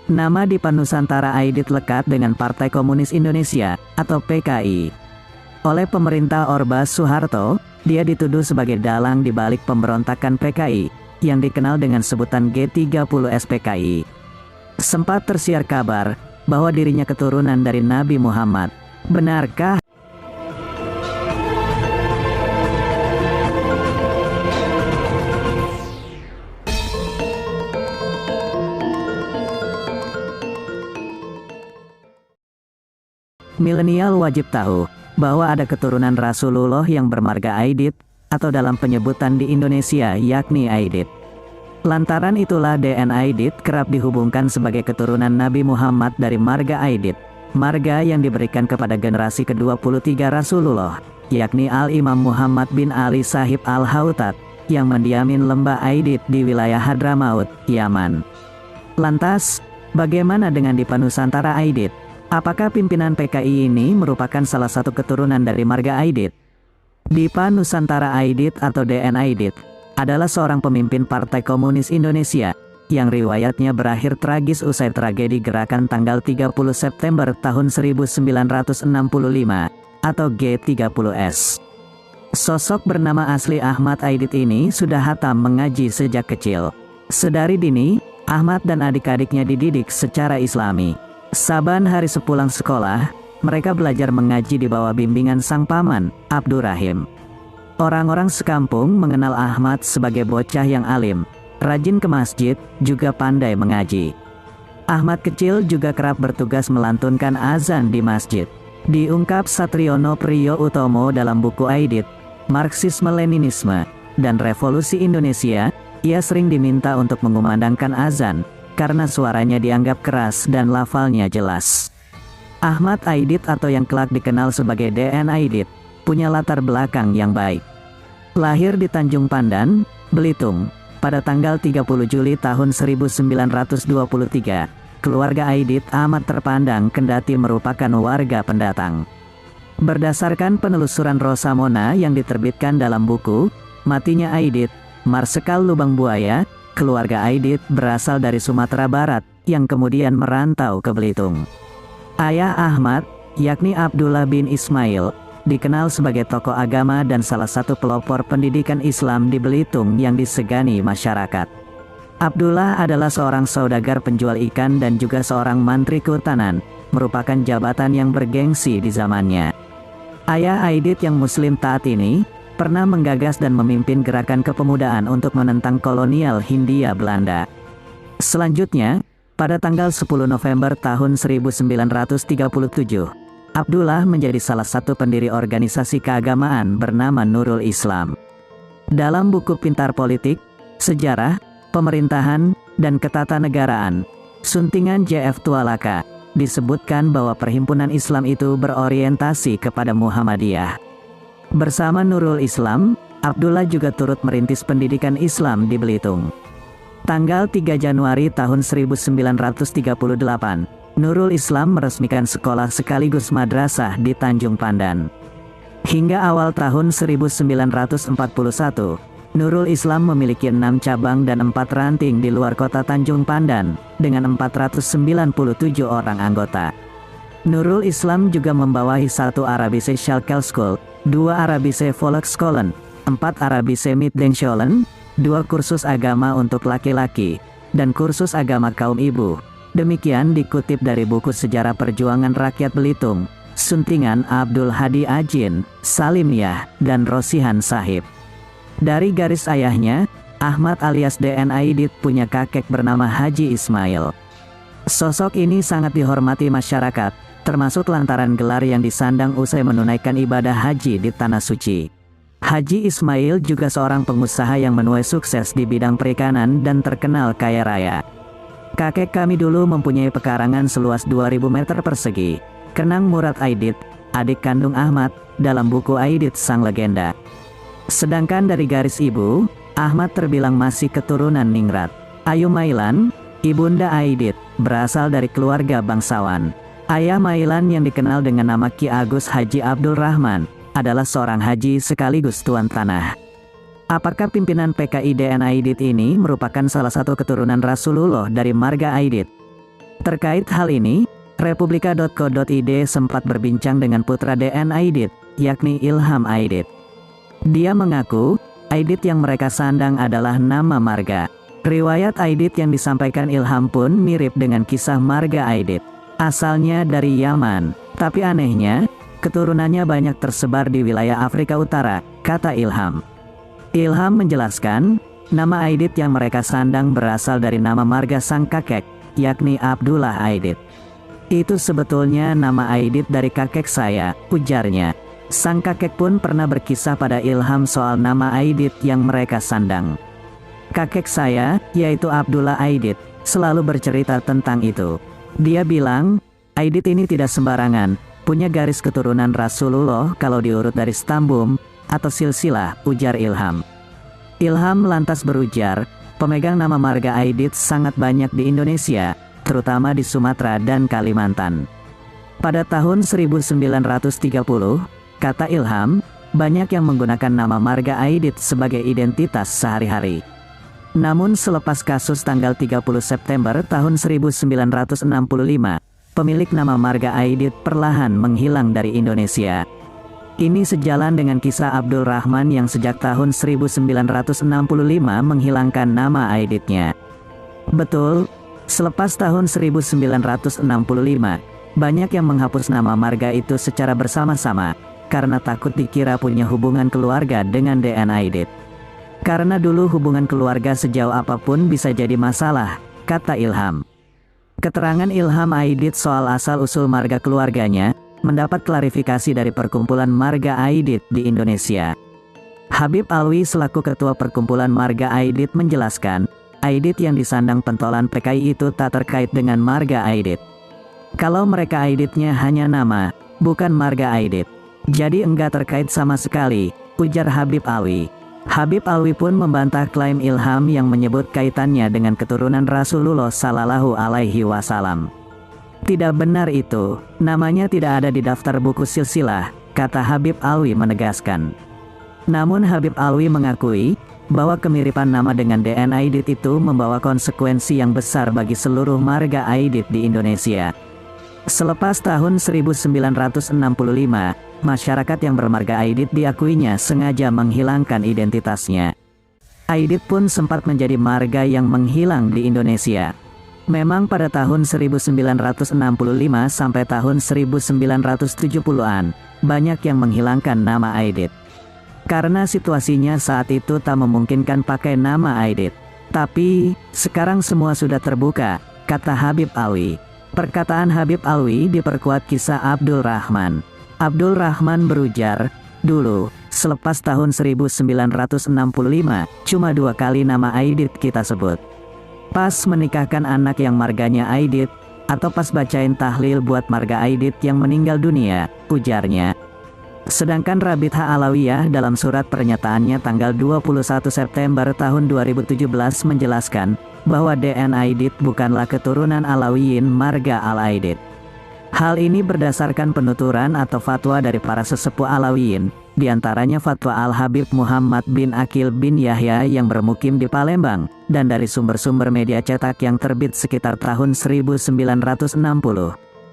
Nama Dipa Nusantara Aidit lekat dengan Partai Komunis Indonesia, atau PKI. Oleh pemerintah Orde Soeharto, dia dituduh sebagai dalang di balik pemberontakan PKI, yang dikenal dengan sebutan G30 SPKI. Sempat tersiar kabar, bahwa dirinya keturunan dari Nabi Muhammad. Benarkah? Milenial wajib tahu bahwa ada keturunan Rasulullah yang bermarga Aidit, atau dalam penyebutan di Indonesia yakni Aidit. Lantaran itulah DNA Aidit kerap dihubungkan sebagai keturunan Nabi Muhammad dari marga Aidit, marga yang diberikan kepada generasi ke-23 Rasulullah, yakni Al-Imam Muhammad bin Ali Sahib Al-Hautat, yang mendiamin lembah Aidit di wilayah Hadramaut, Yaman. Lantas, bagaimana dengan Dipa Nusantara Aidit? Apakah pimpinan PKI ini merupakan salah satu keturunan dari marga Aidit? Dipa Nusantara Aidit atau DN Aidit adalah seorang pemimpin Partai Komunis Indonesia yang riwayatnya berakhir tragis usai tragedi gerakan tanggal 30 September tahun 1965 atau G30S. Sosok bernama asli Ahmad Aidit ini sudah hatam mengaji sejak kecil. Sedari dini, Ahmad dan adik-adiknya dididik secara Islami. Saban hari sepulang sekolah, mereka belajar mengaji di bawah bimbingan sang paman, Abdurrahim. Orang-orang sekampung mengenal Ahmad sebagai bocah yang alim, rajin ke masjid, juga pandai mengaji. Ahmad kecil juga kerap bertugas melantunkan azan di masjid. Diungkap Satriono Priyo Utomo dalam buku Aidit, Marxisme-Leninisme, dan Revolusi Indonesia, ia sering diminta untuk mengumandangkan azan, karena suaranya dianggap keras dan lafalnya jelas. Ahmad Aidit atau yang kelak dikenal sebagai DN Aidit, punya latar belakang yang baik. Lahir di Tanjung Pandan, Belitung, pada tanggal 30 Juli tahun 1923, keluarga Aidit amat terpandang kendati merupakan warga pendatang. Berdasarkan penelusuran Rosamona yang diterbitkan dalam buku, Matinya Aidit, Marsekal Lubang Buaya, keluarga Aidit berasal dari Sumatera Barat, yang kemudian merantau ke Belitung. Ayah Ahmad, yakni Abdullah bin Ismail, dikenal sebagai tokoh agama dan salah satu pelopor pendidikan Islam di Belitung yang disegani masyarakat. Abdullah adalah seorang saudagar penjual ikan dan juga seorang mantri kehutanan, merupakan jabatan yang bergengsi di zamannya. Ayah Aidit yang muslim taat ini, pernah menggagas dan memimpin gerakan kepemudaan untuk menentang kolonial Hindia Belanda. Selanjutnya, pada tanggal 10 November tahun 1937, Abdullah menjadi salah satu pendiri organisasi keagamaan bernama Nurul Islam. Dalam buku Pintar Politik, Sejarah, Pemerintahan, dan Ketatanegaraan, Suntingan J.F. Tualaka, disebutkan bahwa perhimpunan Islam itu berorientasi kepada Muhammadiyah. Bersama Nurul Islam, Abdullah juga turut merintis pendidikan Islam di Belitung. Tanggal 3 Januari tahun 1938, Nurul Islam meresmikan sekolah sekaligus madrasah di Tanjung Pandan. Hingga awal tahun 1941, Nurul Islam memiliki 6 cabang dan 4 ranting di luar kota Tanjung Pandan, dengan 497 orang anggota. Nurul Islam juga membawahi 1 Arabische Schalkel School, 2 Arabische Volksskolen, 4 Arabische Middenscholen, 2 kursus agama untuk laki-laki, dan kursus agama kaum ibu. Demikian dikutip dari buku Sejarah Perjuangan Rakyat Belitung, Suntingan Abdul Hadi Ajin, Salimiyah, dan Rosihan Sahib. Dari garis ayahnya, Ahmad alias DN Aidit punya kakek bernama Haji Ismail. Sosok ini sangat dihormati masyarakat, termasuk lantaran gelar yang disandang usai menunaikan ibadah haji di Tanah Suci. Haji Ismail juga seorang pengusaha yang menuai sukses di bidang perikanan dan terkenal kaya raya. Kakek kami dulu mempunyai pekarangan seluas 2000 meter persegi, kenang Murad Aidit, adik kandung Ahmad, dalam buku Aidit Sang Legenda. Sedangkan dari garis ibu, Ahmad terbilang masih keturunan Ningrat. Ayu Mailan, ibunda Aidit, berasal dari keluarga bangsawan. Ayah Mailan yang dikenal dengan nama Ki Agus Haji Abdul Rahman, adalah seorang haji sekaligus tuan tanah. Apakah pimpinan PKI DN Aidit ini merupakan salah satu keturunan Rasulullah dari marga Aidit? Terkait hal ini, Republika.co.id sempat berbincang dengan putra DN Aidit, yakni Ilham Aidit. Dia mengaku, Aidit yang mereka sandang adalah nama marga. Riwayat Aidit yang disampaikan Ilham pun mirip dengan kisah marga Aidit. Asalnya dari Yaman, tapi anehnya, keturunannya banyak tersebar di wilayah Afrika Utara, kata Ilham. Ilham menjelaskan, nama Aidit yang mereka sandang berasal dari nama marga sang kakek, yakni Abdullah Aidit. Itu sebetulnya nama Aidit dari kakek saya, ujarnya. Sang kakek pun pernah berkisah pada Ilham soal nama Aidit yang mereka sandang. Kakek saya, yaitu Abdullah Aidit, selalu bercerita tentang itu. Dia bilang, Aidit ini tidak sembarangan, punya garis keturunan Rasulullah kalau diurut dari stambum, atau silsilah, ujar Ilham. Ilham lantas berujar, pemegang nama marga Aidit sangat banyak di Indonesia, terutama di Sumatera dan Kalimantan. Pada tahun 1930, kata Ilham, banyak yang menggunakan nama marga Aidit sebagai identitas sehari-hari. Namun selepas kasus tanggal 30 September tahun 1965, pemilik nama marga Aidit perlahan menghilang dari Indonesia. Ini sejalan dengan kisah Abdul Rahman yang sejak tahun 1965 menghilangkan nama Aiditnya. Betul, selepas tahun 1965, banyak yang menghapus nama marga itu secara bersama-sama, karena takut dikira punya hubungan keluarga dengan DN Aidit. Karena dulu hubungan keluarga sejauh apapun bisa jadi masalah, kata Ilham. Keterangan Ilham Aidit soal asal-usul marga keluarganya, mendapat klarifikasi dari Perkumpulan Marga Aidit di Indonesia. Habib Alwi selaku ketua Perkumpulan Marga Aidit menjelaskan, Aidit yang disandang pentolan PKI itu tak terkait dengan marga Aidit. Kalau mereka Aiditnya hanya nama, bukan marga Aidit. Jadi enggak terkait sama sekali, ujar Habib Alwi. Habib Alwi pun membantah klaim Ilham yang menyebut kaitannya dengan keturunan Rasulullah Sallallahu Alaihi Wasallam. Tidak benar itu, namanya tidak ada di daftar buku silsilah, kata Habib Alwi menegaskan. Namun Habib Alwi mengakui, bahwa kemiripan nama dengan DN Aidit itu membawa konsekuensi yang besar bagi seluruh marga Aidit di Indonesia. Selepas tahun 1965, masyarakat yang bermarga Aidit diakuinya sengaja menghilangkan identitasnya. Aidit pun sempat menjadi marga yang menghilang di Indonesia. Memang pada tahun 1965 sampai tahun 1970-an, banyak yang menghilangkan nama Aidit. Karena situasinya saat itu tak memungkinkan pakai nama Aidit. Tapi, sekarang semua sudah terbuka, kata Habib Alwi. Perkataan Habib Alwi diperkuat kisah Abdul Rahman. Abdul Rahman berujar, dulu, selepas tahun 1965, cuma 2 kali nama Aidit kita sebut. Pas menikahkan anak yang marganya Aidit, atau pas bacain tahlil buat marga Aidit yang meninggal dunia, ujarnya. Sedangkan Rabit Alawiyah dalam surat pernyataannya tanggal 21 September tahun 2017 menjelaskan, bahwa DN Aidit bukanlah keturunan Alawiyin marga Al-Aidit. Hal ini berdasarkan penuturan atau fatwa dari para sesepuh Alawiyin, diantaranya fatwa Al-Habib Muhammad bin Akil bin Yahya yang bermukim di Palembang, dan dari sumber-sumber media cetak yang terbit sekitar tahun 1960.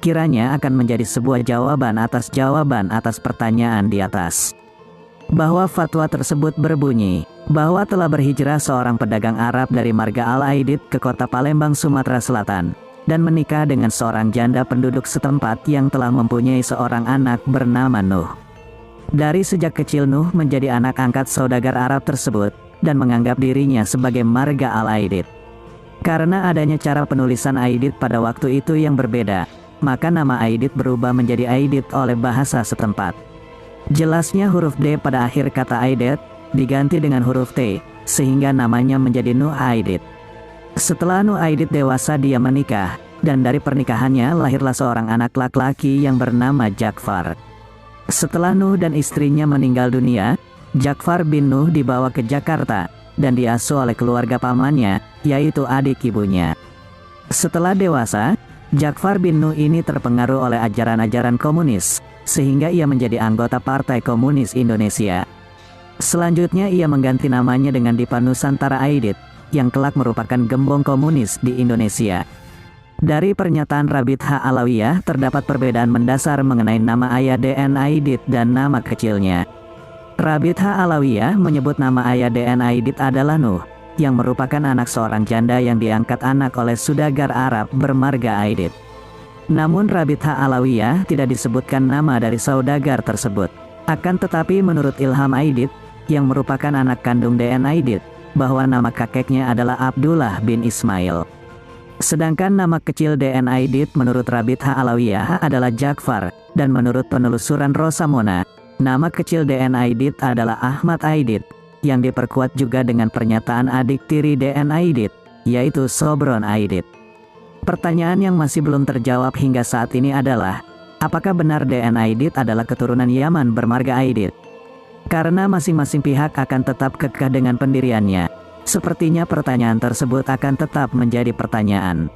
Kiranya akan menjadi sebuah jawaban atas pertanyaan di atas. Bahwa fatwa tersebut berbunyi, bahwa telah berhijrah seorang pedagang Arab dari marga Al-Aidit ke kota Palembang, Sumatera Selatan, dan menikah dengan seorang janda penduduk setempat yang telah mempunyai seorang anak bernama Nuh. Dari sejak kecil Nuh menjadi anak angkat saudagar Arab tersebut, dan menganggap dirinya sebagai marga Al-Aidit. Karena adanya cara penulisan Aidit pada waktu itu yang berbeda, maka nama Aidit berubah menjadi Aidit oleh bahasa setempat. Jelasnya huruf D pada akhir kata Aidit diganti dengan huruf T, sehingga namanya menjadi Nuh Aidit. Setelah Nuh Aidit dewasa dia menikah, dan dari pernikahannya lahirlah seorang anak laki-laki yang bernama Ja'far. Setelah Nuh dan istrinya meninggal dunia, Ja'far bin Nuh dibawa ke Jakarta, dan diasuh oleh keluarga pamannya, yaitu adik ibunya. Setelah dewasa, Ja'far bin Nuh ini terpengaruh oleh ajaran-ajaran komunis, sehingga ia menjadi anggota Partai Komunis Indonesia. Selanjutnya ia mengganti namanya dengan Dipa Nusantara Aidit, yang kelak merupakan gembong komunis di Indonesia. Dari pernyataan Rabith Alawiyah terdapat perbedaan mendasar mengenai nama ayah DN Aidit dan nama kecilnya. Rabith Alawiyah menyebut nama ayah DN Aidit adalah Nuh, yang merupakan anak seorang janda yang diangkat anak oleh saudagar Arab bermarga Aidit. Namun Rabith Alawiyah tidak disebutkan nama dari saudagar tersebut. Akan tetapi menurut Ilham Aidit, yang merupakan anak kandung DN Aidit, bahwa nama kakeknya adalah Abdullah bin Ismail. Sedangkan nama kecil DN Aidit menurut Rabith Alawiyah adalah Ja'far, dan menurut penelusuran Rosamona, nama kecil DN Aidit adalah Ahmad Aidit, yang diperkuat juga dengan pernyataan adik tiri DN Aidit, yaitu Sobron Aidit. Pertanyaan yang masih belum terjawab hingga saat ini adalah, apakah benar DN Aidit adalah keturunan Yaman bermarga Aidit? Karena masing-masing pihak akan tetap kekeh dengan pendiriannya, sepertinya pertanyaan tersebut akan tetap menjadi pertanyaan.